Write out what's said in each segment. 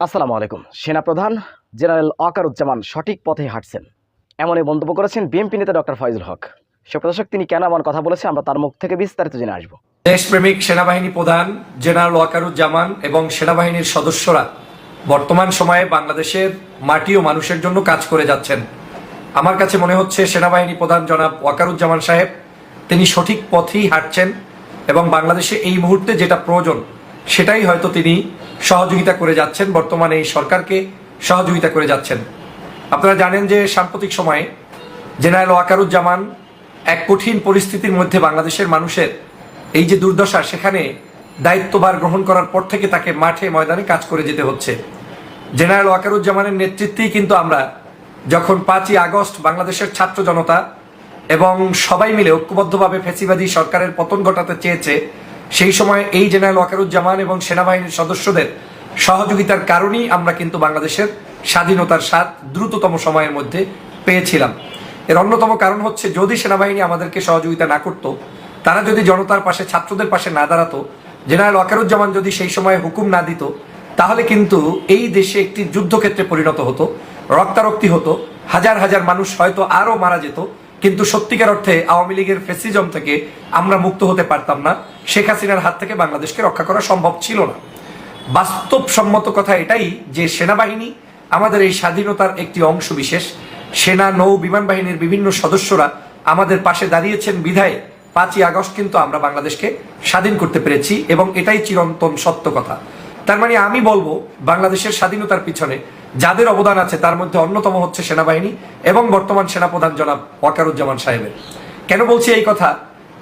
আসসালামু আলাইকুম। সেনাপ্রধান জেনারেল ওয়াকারুজ্জামান সঠিক পথে হাঁটছেন, এমনই মন্তব্য করেছেন বিএনপি নেতা ডক্টর ফয়জুল হক। সুপ্রদর্শক, তিনি কেন এমন কথা বলেছে আমরা তার মুখ থেকে বিস্তারিত জেনে আসবো। দেশপ্রেমিক সেনাবাহিনী প্রধান জেনারেল ওয়াকারুজ্জামান এবং সেনাবাহিনীর সদস্যরা বর্তমান সময়ে বাংলাদেশের মাটি ও মানুষের জন্য কাজ করে যাচ্ছেন। আমার কাছে মনে হচ্ছে সেনাবাহিনী প্রধান জনাব ওয়াকারুজ্জামান সাহেব তিনি সঠিক পথেই হাঁটছেন এবং বাংলাদেশে এই মুহূর্তে যেটা প্রয়োজন সেটাই হয়তো তিনি সহযোগিতা করে যাচ্ছেন, বর্তমানে এই সরকারকে সহযোগিতা করে যাচ্ছেন। আপনারা জানেন যে সাম্প্রতিক সময়ে জেনারেল ওয়াকারুজ্জামান এক কঠিন পরিস্থিতির মধ্যে বাংলাদেশের মানুষের এই যে দুর্দশা, সেখানে দায়িত্বভার গ্রহণ করার পর থেকে তাকে মাঠে ময়দানে কাজ করে যেতে হচ্ছে। জেনারেল ওয়াকারুজ্জামানের নেতৃত্বেই কিন্তু আমরা যখন 5ই আগস্ট বাংলাদেশের ছাত্র জনতা এবং সবাই মিলে ঐক্যবদ্ধভাবে ফ্যাসিবাদী সরকারের পতন ঘটাতে চেয়েছে, সেই সময় এই জেনারেল ওয়াকারুজ্জামান এবং সেনাবাহিনীর সদস্যদের সহযোগিতার কারণেই আমরা কিন্তু বাংলাদেশের স্বাধীনতার স্বাদ দ্রুততম সময়ের মধ্যে পেয়েছিলাম। এর অন্যতম কারণ হচ্ছে, যদি সেনাবাহিনী আমাদেরকে সহযোগিতা না করত, তারা যদি জনতার পাশে ছাত্রদের পাশে না দাঁড়াতো, জেনারেল ওয়াকারুজ্জামান যদি সেই সময় হুকুম না দিত, তাহলে কিন্তু এই দেশে একটি যুদ্ধক্ষেত্রে পরিণত হতো, রক্তারক্তি হতো, হাজার হাজার মানুষ হয়তো আরো মারা যেত, কিন্তু সত্যিকার অর্থে আওয়ামী লীগের ফেসিজম থেকে আমরা মুক্ত হতে পারতাম না, শেখ হাসিনার হাত থেকে বাংলাদেশকে রক্ষা করা সম্ভব ছিল না। বাস্তবসম্মত কথা এটাই যে সেনাবাহিনী আমাদের এই স্বাধীনতার একটি অংশ বিশেষ। সেনা, নৌ, বিমান বাহিনীর বিভিন্ন সদস্যরা আমাদের পাশে দাঁড়িয়েছেন বিধায় 5ই আগস্ট কিন্তু আমরা বাংলাদেশকে স্বাধীন করতে পেরেছি, এবং এটাই চিরন্তন সত্য কথা। তার মানে আমি বলবো, বাংলাদেশের স্বাধীনতার পিছনে যাদের অবদান আছে তার মধ্যে অন্যতম হচ্ছে সেনাবাহিনী এবং বর্তমান সেনাপ্রধান জনাব ওয়াকারুজ্জামান সাহেবের। কেন বলছি এই কথা?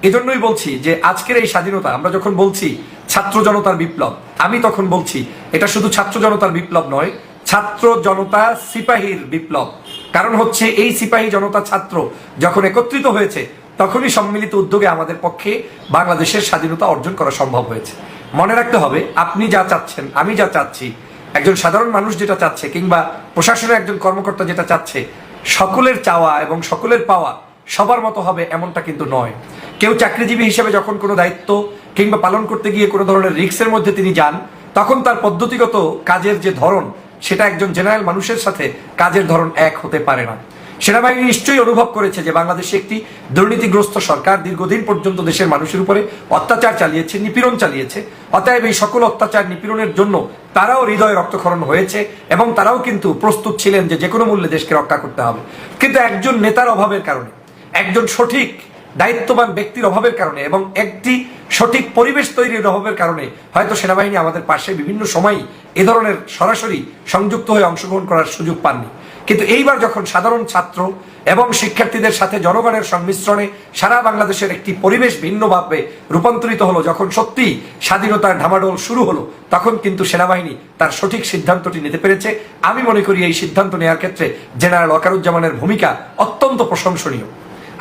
এজন্যই বলছি যে আজকের এই স্বাধীনতা, আমরা যখন বলছি ছাত্র জনতার বিপ্লব, আমি তখন বলছি এটা শুধু ছাত্র জনতার বিপ্লব নয়, ছাত্র জনতা সিপাহীর বিপ্লব। কারণ হচ্ছে এই সিপাহী জনতা ছাত্র যখন একত্রিত হয়েছে, তখনই সম্মিলিত উদ্যোগে আমাদের পক্ষে বাংলাদেশের স্বাধীনতা অর্জন করা সম্ভব হয়েছে। মনে রাখতে হবে, আপনি যা চাচ্ছেন, আমি যা চাচ্ছি, একজন সাধারণ মানুষ যেটা চাচ্ছে, কিংবা প্রশাসনের একজন কর্মকর্তা যেটা চাচ্ছে, সকলের চাওয়া এবং সকলের পাওয়া সবার মতো হবে এমনটা কিন্তু নয়। কেউ চাকরিজীবী হিসেবে যখন কোনো দায়িত্ব কিংবা পালন করতে গিয়ে কোনো ধরনের রিস্কের মধ্যে তিনি যান, তখন তার পদ্ধতিগত কাজের যে ধরন, সেটা একজন জেনারেল মানুষের সাথে কাজের ধরন এক হতে পারে না। সেনাবাহিনী নিশ্চয়ই অনুভব করেছে যে বাংলাদেশে একটি দুর্নীতিগ্রস্ত সরকার দীর্ঘদিন পর্যন্ত দেশের মানুষের উপরে অত্যাচার চালিয়েছে, নিপীড়ন চালিয়েছে। অতএব এই সকল অত্যাচার নিপীড়নের জন্য তারাও হৃদয়ে রক্তক্ষরণ হয়েছে এবং তারাও কিন্তু প্রস্তুত ছিলেন যে কোনো মূল্যে দেশকে রক্ষা করতে হবে। কিন্তু একজন নেতার অভাবের কারণে, একজন সঠিক দায়িত্ববান ব্যক্তির অভাবের কারণে এবং একটি সঠিক পরিবেশ তৈরির অভাবের কারণে হয়তো সেনাবাহিনী আমাদের পাশে বিভিন্ন সময়ই এ ধরনের সরাসরি সংযুক্ত হয়ে অংশগ্রহণ করার সুযোগ পাননি। কিন্তু এইবার যখন সাধারণ ছাত্র এবং শিক্ষার্থীদের সাথে জনগণের সংমিশ্রণে সারা বাংলাদেশের একটি পরিবেশ ভিন্নভাবে রূপান্তরিত হলো, যখন সত্যি স্বাধীনতার ঢামাডোল শুরু হলো, তখন কিন্তু সেনাবাহিনী তার সঠিক সিদ্ধান্তটি নিতে পেরেছে। আমি মনে করি এই সিদ্ধান্ত নেওয়ার ক্ষেত্রে জেনারেল ওয়াকারুজ্জামানের ভূমিকা অত্যন্ত প্রশংসনীয়।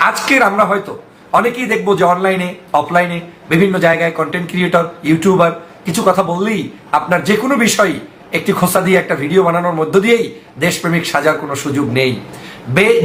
আজকের আমরা হয়তো অনেকেই দেখবো যে অনলাইনে, অফলাইনে, বিভিন্ন জায়গায় কন্টেন্ট ক্রিয়েটর, ইউটিউবার কিছু কথা বললেই আপনার যে কোনো বিষয়ই একটি খোসা দিয়ে একটা ভিডিও বানানোর মধ্য দিয়েই দেশপ্রেমিক সাজার কোনো সুযোগ নেই।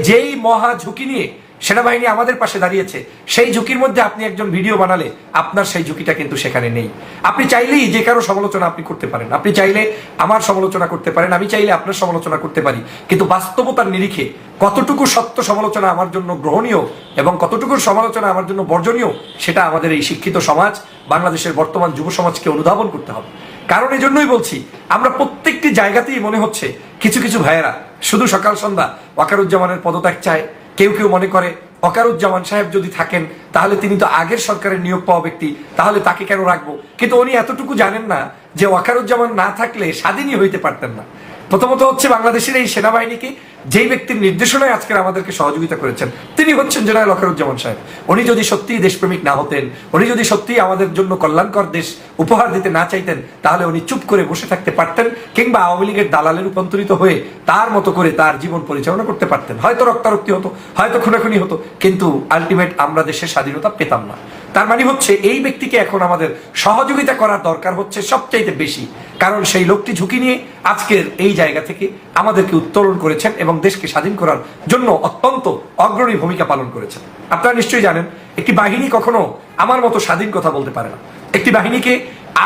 যেই মহা ঝুঁকি নিয়ে সেনাবাহিনী আমাদের পাশে দাঁড়িয়েছে, সেই ঝুঁকির মধ্যে আপনি একজন ভিডিও বানালে আপনার সেই ঝুঁকিটা কিন্তু সেখানে নেই। আপনি চাইলেই যে কারো সমালোচনা আপনি করতে পারেন, আপনি চাইলে আমার সমালোচনা করতে পারেন, আমি চাইলে আপনার সমালোচনা করতে পারি, কিন্তু বাস্তবতার নিরিখে কতটুকু সত্য সমালোচনা আমার জন্য গ্রহণীয় এবং কতটুকু সমালোচনা আমার জন্য বর্জনীয়, সেটা আমাদের এই শিক্ষিত সমাজ, বাংলাদেশের বর্তমান যুব সমাজকে অনুধাবন করতে হবে। কারণ এই জন্যই বলছি, আমরা প্রত্যেকটি জায়গাতেই মনে হচ্ছে কিছু কিছু ভাইয়েরা শুধু সকাল সন্ধ্যা ওয়াকারুজ্জামানের পদত্যাগ চায়। কেউ কেউ মনে করে ওয়াকারুজ্জামান সাহেব যদি থাকেন তাহলে তিনি তো আগের সরকারের নিয়োগ পাওয়া ব্যক্তি, তাহলে তাকে কেন রাখবো? কিন্তু উনি এতটুকু জানেন না যে ওয়াকারুজ্জামান না থাকলে স্বাধীনই হইতে পারতেন না। প্রথমত হচ্ছে, বাংলাদেশের এই সেনাবাহিনীকে যেই ব্যক্তির নির্দেশনায় আজকের আমাদেরকে সহযোগিতা করেছেন, তিনি হচ্ছেন জেনারেল ওয়াকারুজ্জামান সাহেব। উনি যদি সত্যিই দেশপ্রেমিক না হতেন, উনি যদি সত্যিই আমাদের জন্য কল্যাণকর দেশ উপহার দিতে না চাইতেন, তাহলে উনি চুপ করে বসে থাকতে পারতেন, কিংবা আওয়ামী লীগের দালালে রূপান্তরিত হয়ে তার মতো করে তার জীবন পরিচালনা করতে পারতেন। হয়তো রক্তারক্তি হতো, হয়তো খুনাখুনি হতো, কিন্তু আলটিমেট আমরা দেশের স্বাধীনতা পেতাম না। তার মানে হচ্ছে, এই ব্যক্তিকে এখন আমাদের সহযোগিতা করার দরকার হচ্ছে সবচাইতে বেশি, কারণ সেই লোকটি ঝুঁকি নিয়ে আজকের এই জায়গা থেকে আমাদেরকে উত্তোলন করেছেন এবং দেশকে স্বাধীন করার জন্য অত্যন্ত অগ্রণী ভূমিকা পালন করেছেন। আপনারা নিশ্চয়ই জানেন, একটি বাহিনী কখনো আমার মতো স্বাধীন কথা বলতে পারে না। একটি বাহিনীকে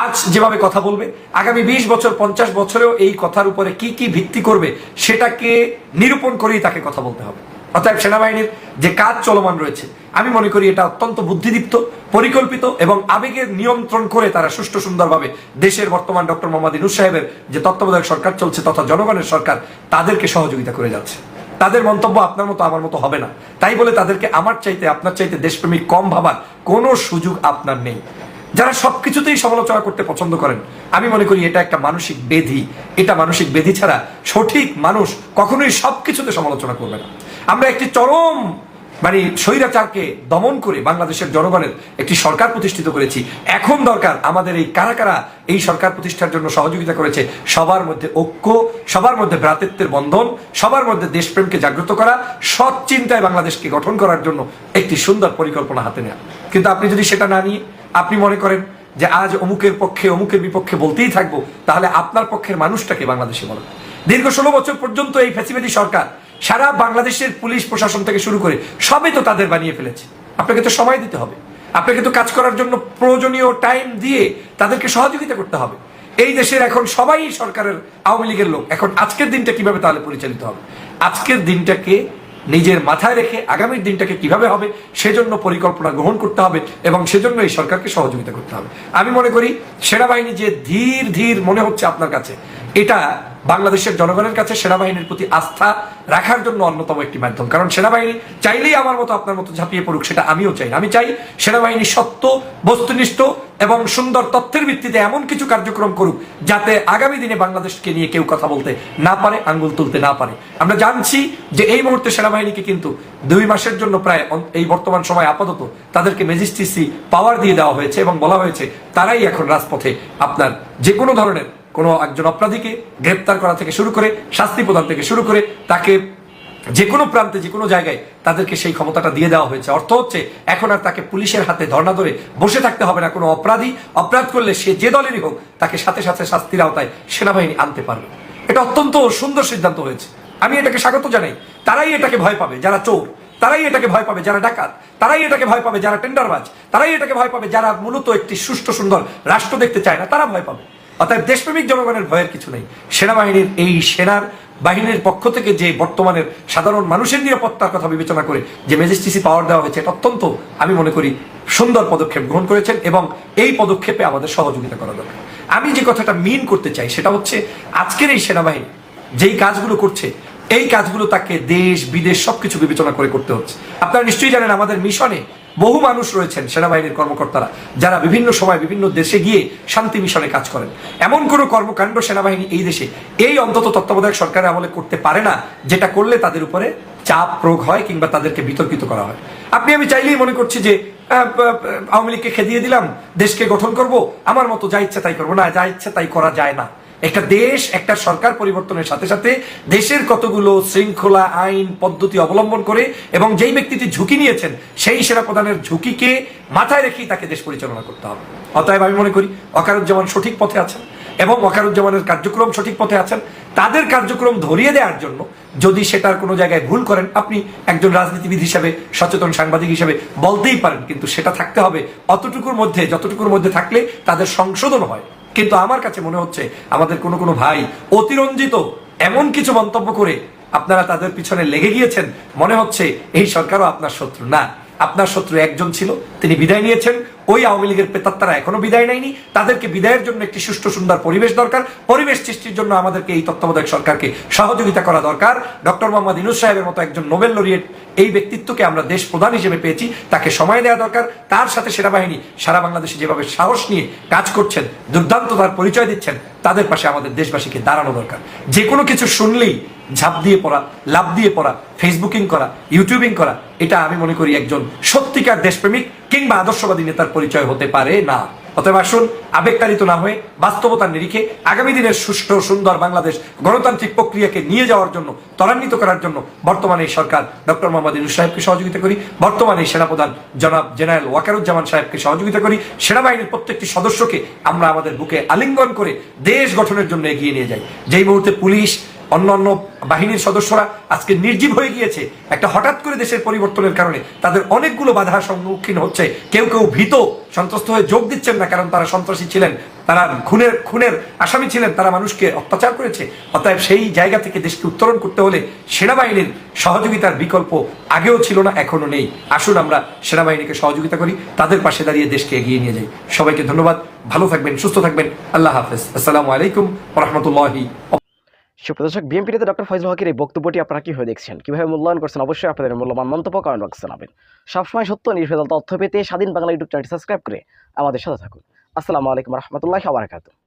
আজ যেভাবে কথা বলবে আগামী 20 বছর 50 বছরেও এই কথার উপরে কি কি ভিত্তি করবে সেটাকে নিরূপণ করেই তাকে কথা বলতে হবে। অর্থাৎ সেনাবাহিনীর যে কাজ চলমান রয়েছে আমি মনে করি এটা অত্যন্ত বুদ্ধিদীপ্ত, পরিকল্পিত এবং আবেগের নিয়ন্ত্রণ করে তারা সুষ্ঠু সুন্দরভাবে দেশের বর্তমান ডক্টর মোহাম্মদ ইউনূস সাহেবের যে তত্ত্বাবধায়ক সরকার চলছে তথা জনগণের সরকার তাদেরকে সহযোগিতা করে যাচ্ছে। তাদের মন্তব্য আপনার মতো আমার মতো হবে না, তাই বলে তাদেরকে আমার চাইতে আপনার চাইতে দেশপ্রেমিক কম ভাবার কোনো সুযোগ আপনার নেই। যারা সবকিছুতেই সমালোচনা করতে পছন্দ করেন আমি মনে করি এটা একটা মানসিক ব্যাধি। এটা মানসিক ব্যাধি ছাড়া সঠিক মানুষ কখনোই সবকিছুতে সমালোচনা করবে না। আমরা একটি চরম স্বৈরাচারকে দমন করে বাংলাদেশের জনগণের একটি সরকার প্রতিষ্ঠিত করেছি। এখন দরকার আমাদের এই কারা কারা এই সরকার প্রতিষ্ঠার জন্য সহযোগিতা করেছে সবার মধ্যে ঐক্য, সবার মধ্যে ভ্রাতৃত্বের বন্ধন, সবার মধ্যে দেশপ্রেমকে জাগ্রত করা, সৎ চিন্তায় বাংলাদেশকে গঠন করার জন্য একটি সুন্দর পরিকল্পনা হাতে নেওয়া। কিন্তু আপনি যদি সেটা না নিয়ে আপনি মনে করেন যে আজ অমুকের পক্ষে অমুকের বিপক্ষে বলতেই থাকবো, তাহলে আপনার পক্ষের মানুষটাকে বাংলাদেশে বলেন। দীর্ঘ 16 বছর পর্যন্ত এই ফ্যাসিবাদী সরকার সারা বাংলাদেশের পুলিশ প্রশাসন থেকে শুরু করে সবই তো তাদের বানিয়ে ফেলেছে। আপনাকে তো সময় দিতে হবে, আপনাকে তো কাজ করার জন্য প্রয়োজনীয় টাইম দিয়ে তাদেরকে সহযোগিতা করতে হবে। এই দেশের এখন সবাই সরকারের আওয়ামী লীগের লোক। এখন আজকের দিনটা কিভাবে তাহলে পরিচালিত হবে, আজকের দিনটাকে নিজের মাথায় রেখে আগামীর দিনটাকে কিভাবে হবে সেজন্য পরিকল্পনা গ্রহণ করতে হবে এবং সেজন্য এই সরকারকে সহযোগিতা করতে হবে। আমি মনে করি সেনাবাহিনী যে ধীর ধীর মনে হচ্ছে আপনার কাছে, এটা বাংলাদেশের জনগণের কাছে সেনাবাহিনীর প্রতি আস্থা রাখার জন্য অন্যতম একটি মাধ্যম। কারণ সেনাবাহিনী চাইলেই আমার মতো আপনার মতো ঝাঁপিয়ে পড়ুক, সেটা আমিও চাই না। আমি চাই সেনাবাহিনী সত্য, বস্তুনিষ্ঠ এবং সুন্দর তথ্যের ভিত্তিতে এমন কিছু কার্যক্রম করুক যাতে আগামী দিনে বাংলাদেশকে নিয়ে কেউ কথা বলতে না পারে, আঙ্গুল তুলতে না পারে। আমরা জানছি যে এই মুহূর্তে সেনাবাহিনীকে কিন্তু 2 মাসের জন্য প্রায় এই বর্তমান সময় আপাতত তাদেরকে ম্যাজিস্ট্রেসি পাওয়ার দিয়ে দেওয়া হয়েছে এবং বলা হয়েছে তারাই এখন রাজপথে আপনার যে কোনো ধরনের কোনো একজন অপরাধীকে গ্রেপ্তার করা থেকে শুরু করে শাস্তি প্রদান থেকে শুরু করে তাকে যে কোনো প্রান্তে যে কোনো জায়গায় তাদেরকে সেই ক্ষমতাটা দিয়ে দেওয়া হয়েছে। অর্থ হচ্ছে এখন আর তাকে পুলিশের হাতে ধর্ণা ধরে বসে থাকতে হবে না। কোনো অপরাধী অপরাধ করলে সে যে দলেরই হোক তাকে সাথে সাথে শাস্তির আওতায় সেনাবাহিনী আনতে পারবে। এটা অত্যন্ত সুন্দর সিদ্ধান্ত হয়েছে, আমি এটাকে স্বাগত জানাই। তারাই এটাকে ভয় পাবে যারা চোর, তারাই এটাকে ভয় পাবে যারা ডাকাত, তারাই এটাকে ভয় পাবে যারা টেন্ডারবাজ, তারাই এটাকে ভয় পাবে যারা মূলত একটি সুষ্ঠু সুন্দর রাষ্ট্র দেখতে চায় না, তারা ভয় পাবে। অর্থাৎ দেশপ্রেমিক জনগণের ভয়ের কিছু নেই। সেনাবাহিনীর এই সেনার বাহিনীর পক্ষ থেকে যে বর্তমানের সাধারণ মানুষের নিরাপত্তার কথা বিবেচনা করে যে ম্যাজিস্ট্রেসি পাওয়ার দেওয়া হয়েছে এটা অত্যন্ত আমি মনে করি সুন্দর পদক্ষেপ গ্রহণ করেছেন এবং এই পদক্ষেপে আমাদের সহযোগিতা করা দরকার। আমি যে কথাটা মিন করতে চাই সেটা হচ্ছে আজকের এই সেনাবাহিনী যেই কাজগুলো করছে এই কাজগুলো তাকে দেশ বিদেশ সবকিছু বিবেচনা করে করতে হচ্ছে। আপনারা নিশ্চয়ই জানেন আমাদের মিশনে বহু মানুষ রয়েছেন সেনাবাহিনীর কর্মকর্তারা যারা বিভিন্ন সময় বিভিন্ন দেশে গিয়ে শান্তি মিশনে কাজ করেন। এমন কোনো কর্মকাণ্ড সেনাবাহিনী এই দেশে এই অন্তত তত্ত্বাবধায়ক সরকারের আমলে করতে পারে না যেটা করলে তাদের উপরে চাপ প্রয়োগ হয় কিংবা তাদেরকে বিতর্কিত করা হয়। আপনি আমি চাইলেই মনে করছি যে আওয়ামী লীগকে খেদিয়ে দিলাম, দেশকে গঠন করব, আমার মতো যা ইচ্ছা তাই করবো। না, যা ইচ্ছা তাই করা যায় না। একটা দেশ একটা সরকার পরিবর্তনের সাথে সাথে দেশের কতগুলো শৃঙ্খলা আইন পদ্ধতি অবলম্বন করে এবং যেই ব্যক্তিটি ঝুঁকি নিয়েছেন সেই সেনাপ্রধানের ঝুঁকিকে মাথায় রেখেই তাকে দেশ পরিচালনা করতে হবে। অতএব আমি মনে করি ওয়াকারুজ্জামান সঠিক পথে আছেন এবং ওয়াকারুজ্জামানের কার্যক্রম সঠিক পথে আছেন। তাদের কার্যক্রম ধরিয়ে দেওয়ার জন্য যদি সেটার কোনো জায়গায় ভুল করেন আপনি একজন রাজনীতিবিদ হিসেবে সচেতন সাংবাদিক হিসেবে বলতেই পারেন, কিন্তু সেটা থাকতে হবে অতটুকুর মধ্যে যতটুকুর মধ্যে থাকলে তাদের সংশোধন হয়। কিন্তু আমার কাছে মনে হচ্ছে আমাদের কোনো কোনো ভাই অতিরঞ্জিত এমন কিছু মন্তব্য করে আপনারা তাদের পিছনে লেগে গিয়েছেন, মনে হচ্ছে এই সরকারও আপনার শত্রু না। আপনার শত্রু একজন ছিল, তিনি বিদায় নিয়েছেন। ওই আওয়ামী লীগের প্রেতাত্মারা এখনো বিদায় নেয়নি। তাদেরকে বিদায়ের জন্য একটি সুষ্ঠু সুন্দর পরিবেশ দরকার। পরিবেশ সৃষ্টির জন্য আমাদেরকে এই তত্ত্বাবধায়ক সরকারকে সহযোগিতা করা দরকার। ডক্টর মোহাম্মদ ইউনূস সাহেবের মতো একজন নোবেল লরিয়েট এই ব্যক্তিত্বকে আমরা দেশ প্রধান হিসেবে পেয়েছি, তাকে সময় দেওয়া দরকার। তার সাথে সেনাবাহিনী সারা বাংলাদেশে যেভাবে সাহস নিয়ে কাজ করছেন, দুর্দান্ত তার পরিচয় দিচ্ছেন, তাদের পাশে আমাদের দেশবাসীকে দাঁড়ানো দরকার। যে কোনো কিছু শুনলেই ঝাঁপ দিয়ে পড়া, লাভ দিয়ে পড়া, ফেসবুকিং করা, ইউটিউবিং করা, এটা আমি মনে করি একজন সত্যিকার দেশপ্রেমিক কিংবা আদর্শবাদী নেতার পরিচয় হতে পারে না। অতএব আসুন আবেগতাড়িত না হয়ে বাস্তবতার নিরিখে আগামী দিনের সুষ্ঠু সুন্দর বাংলাদেশ গণতান্ত্রিক প্রক্রিয়াকে নিয়ে যাওয়ার জন্য, ত্বরান্বিত করার জন্য বর্তমানে এই সরকার ডক্টর মোহাম্মদ ইউনূস সাহেবকে সহযোগিতা করি, বর্তমানে এই সেনাপ্রধান জনাব জেনারেল ওয়াকারুজ্জামান সাহেবকে সহযোগিতা করি। সেনাবাহিনীর প্রত্যেকটি সদস্যকে আমরা আমাদের বুকে আলিঙ্গন করে দেশ গঠনের জন্য এগিয়ে নিয়ে যাই। যেই মুহূর্তে পুলিশ অন্যান্য বাহিনীর সদস্যরা আজকে নির্জীব হয়ে গিয়েছে। একটা হঠাৎ করে দেশের পরিবর্তনের কারণে তাদের অনেকগুলো বাধার সম্মুখীন হচ্ছে। কেউ কেউ ভীত সন্ত্রস্ত হয়ে যোগ দিচ্ছেন না, কারণ তারা সন্ত্রাসী ছিলেন, তারা খুনের আসামি ছিলেন, তারা মানুষকে অত্যাচার করেছে। অতএব সেই জায়গা থেকে দেশকে উত্তরণ করতে হলে সেনাবাহিনীর সহযোগিতার বিকল্প আগেও ছিল না, এখনো নেই। আসুন আমরা সেনাবাহিনীকে সহযোগিতা করি, তাদের পাশে দাঁড়িয়ে দেশকে এগিয়ে নিয়ে যাই। সবাইকে ধন্যবাদ, ভালো থাকবেন, সুস্থ থাকবেন, আল্লাহ হাফেজ, আসসালামু আলাইকুম ওয়া রাহমাতুল্লাহি। সুপ্রদর্শক, বিএনপি নেতা ডক্টর ফয়জুল হকের এই বক্তব্যটি আপনারা কীভাবে দেখছেন, কীভাবে মূল্যায়ন করছেন, অবশ্যই আপনাদের মূল্যবান মন্তব্য কমেন্ট বক্সে জানাবেন। সবসময় সত্য নির্ভেজাল তথ্য পেতে স্বাধীন বাংলা ইউটিউব চ্যানেলটি সাবস্ক্রাইব করে আমাদের সাথে থাকুন। আসসালামু আলাইকুম রহমতুল্লাহি ওয়া বারাকাতুহু।